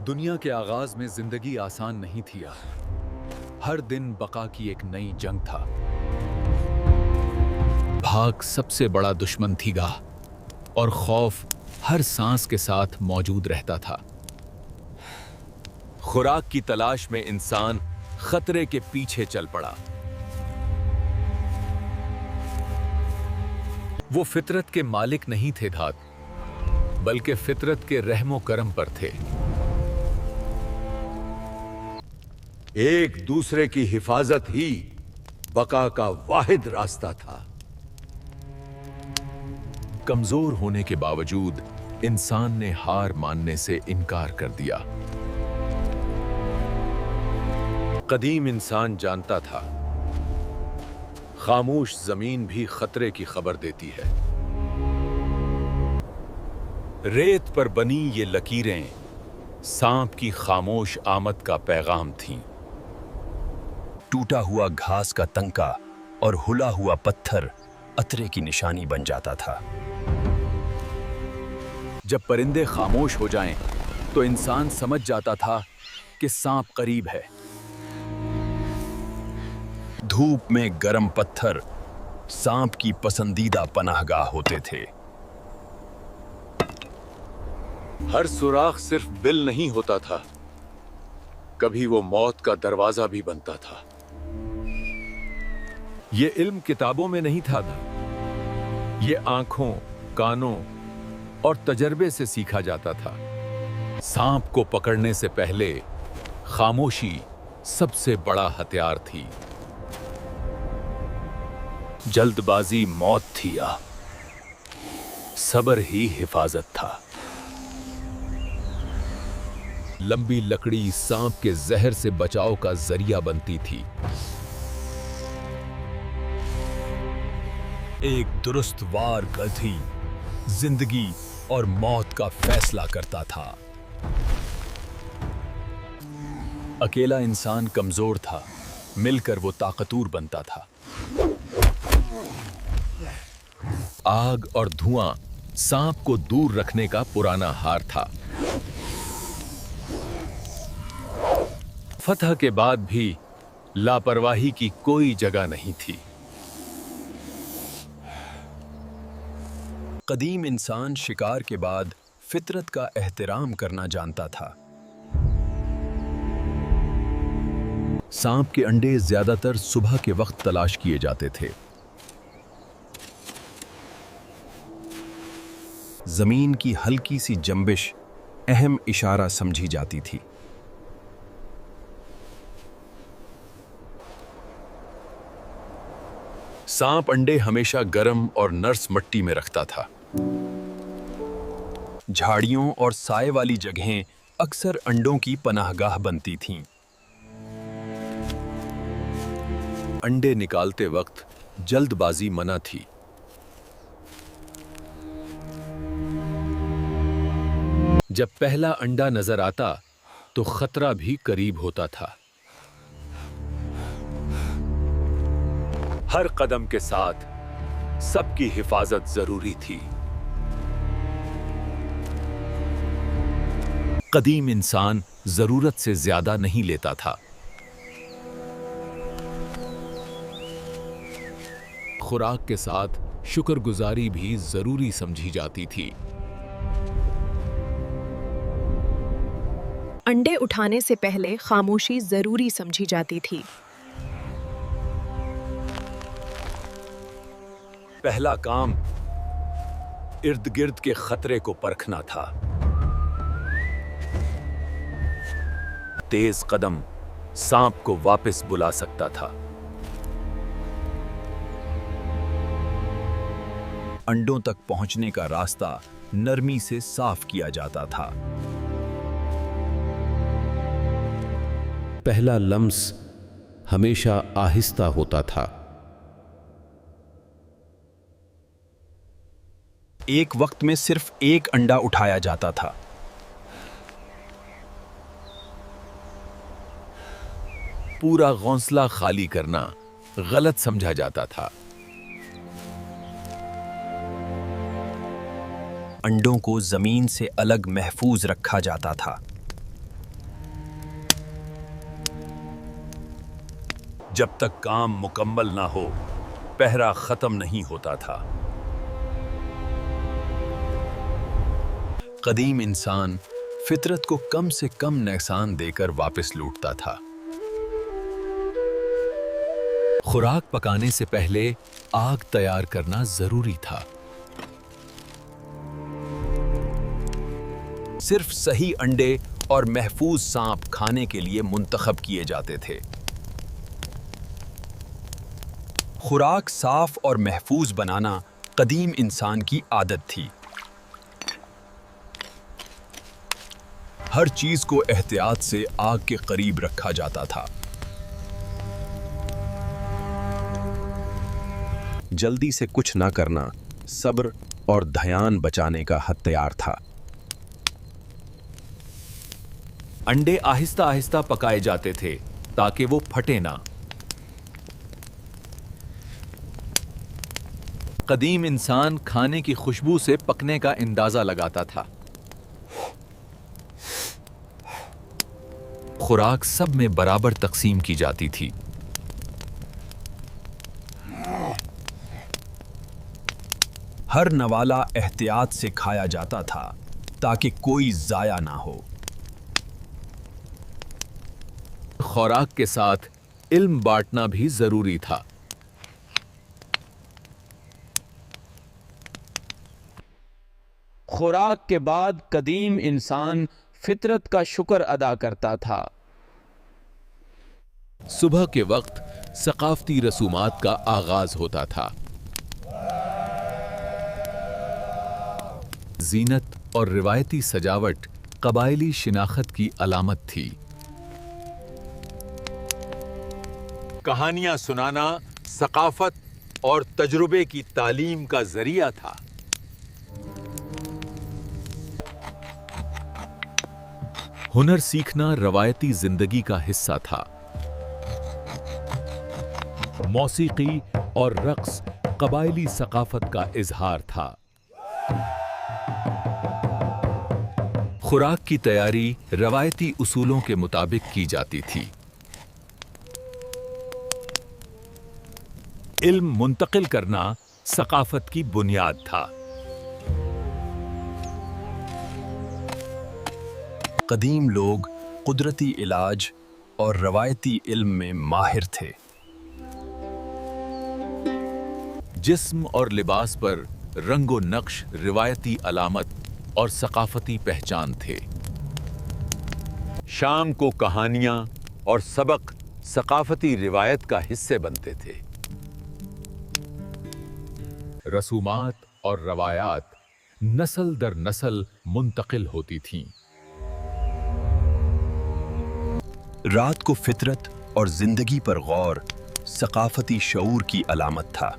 दुनिया के आगाज में जिंदगी आसान नहीं थी यार। हर दिन बका की एक नई जंग था। भाग सबसे बड़ा दुश्मन थी गाह, और खौफ हर सांस के साथ मौजूद रहता था। खुराक की तलाश में इंसान खतरे के पीछे चल पड़ा। वो फितरत के मालिक नहीं थे धात, बल्कि फितरत के रहमो करम पर थे। एक दूसरे की हिफाजत ही बका का वाहिद रास्ता था। कमजोर होने के बावजूद इंसान ने हार मानने से इनकार कर दिया। कदीम इंसान जानता था, खामोश जमीन भी खतरे की खबर देती है। रेत पर बनी ये लकीरें सांप की खामोश आमद का पैगाम थीं। टूटा हुआ घास का तंका और हुला हुआ पत्थर अतरे की निशानी बन जाता था। जब परिंदे खामोश हो जाएं, तो इंसान समझ जाता था कि सांप करीब है। धूप में गर्म पत्थर सांप की पसंदीदा पनाहगाह होते थे। हर सुराख सिर्फ बिल नहीं होता था, कभी वो मौत का दरवाजा भी बनता था। ये इल्म किताबों में नहीं था, ये आंखों, कानों और तजर्बे से सीखा जाता था। सांप को पकड़ने से पहले खामोशी सबसे बड़ा हथियार थी। जल्दबाजी मौत थी या सब्र ही हिफाजत था। लंबी लकड़ी सांप के जहर से बचाव का जरिया बनती थी। एक दुरुस्त वार गधी जिंदगी और मौत का फैसला करता था। अकेला इंसान कमजोर था, मिलकर वो ताकतवर बनता था। आग और धुआं सांप को दूर रखने का पुराना हार था। फतह के बाद भी लापरवाही की कोई जगह नहीं थी। कदीम इंसान शिकार के बाद फितरत का एहतराम करना जानता था। सांप के अंडे ज्यादातर सुबह के वक्त तलाश किए जाते थे। जमीन की हल्की सी जंबिश अहम इशारा समझी जाती थी। सांप अंडे हमेशा गर्म और नर्स मिट्टी में रखता था। झाड़ियों और साए वाली जगहें अक्सर अंडों की पनाहगाह बनती थीं। अंडे निकालते वक्त जल्दबाजी मना थी। जब पहला अंडा नजर आता तो खतरा भी करीब होता था। हर कदम के साथ सबकी हिफाजत जरूरी थी। कदीम इंसान जरूरत से ज्यादा नहीं लेता था। खुराक के साथ शुक्रगुजारी भी जरूरी समझी जाती थी। अंडे उठाने से पहले खामोशी जरूरी समझी जाती थी। पहला काम इर्द गिर्द के खतरे को परखना था। तेज कदम सांप को वापस बुला सकता था। अंडों तक पहुंचने का रास्ता नरमी से साफ किया जाता था। पहला लम्स हमेशा आहिस्ता होता था। एक वक्त में सिर्फ एक अंडा उठाया जाता था। पूरा घोंसला खाली करना गलत समझा जाता था। अंडों को जमीन से अलग महफूज रखा जाता था। जब तक काम मुकम्मल ना हो पहरा खत्म नहीं होता था। कदीम इंसान फितरत को कम से कम नुकसान देकर वापस लूटता था। खुराक पकाने से पहले आग तैयार करना जरूरी था। सिर्फ सही अंडे और महफूज सांप खाने के लिए मुंतखब किए जाते थे। खुराक साफ और महफूज बनाना कदीम इंसान की आदत थी। हर चीज को एहतियात से आग के करीब रखा जाता था। जल्दी से कुछ ना करना सब्र और ध्यान बचाने का हथियार था। अंडे आहिस्ता आहिस्ता पकाए जाते थे ताकि वो फटे ना। कदीम इंसान खाने की खुशबू से पकने का अंदाजा लगाता था। खुराक सब में बराबर तकसीम की जाती थी। हर नवाला एहतियात से खाया जाता था ताकि कोई जाया ना हो। खुराक के साथ इल्म बांटना भी जरूरी था। खुराक के बाद कदीम इंसान फितरत का शुक्र अदा करता था। सुबह के वक्त सकाफती रसूमात का आगाज होता था। जीनत और रिवायती सजावट कबायली शिनाख्त की अलामत थी। कहानियां सुनाना सकाफत और तजुर्बे की तालीम का जरिया था। हुनर सीखना रवायती जिंदगी का हिस्सा था। मौसीकी और रक्स कबायली सकाफत का इजहार था। खुराक की तैयारी रवायती उसूलों के मुताबिक की जाती थी। इल्म मुंतकिल करना सकाफत की बुनियाद था। कदीम लोग कुदरती इलाज और रवायती इल्म में माहिर थे। जिस्म और लिबास पर रंगो नक्श रिवायती अलामत और सकाफती पहचान थे। शाम को कहानियां और सबक सकाफती रिवायत का हिस्से बनते थे। रसूमात और रवायात नस्ल दर नस्ल मुंतकिल होती थीं। रात को फितरत और जिंदगी पर गौर सकाफती शऊर की अलामत था।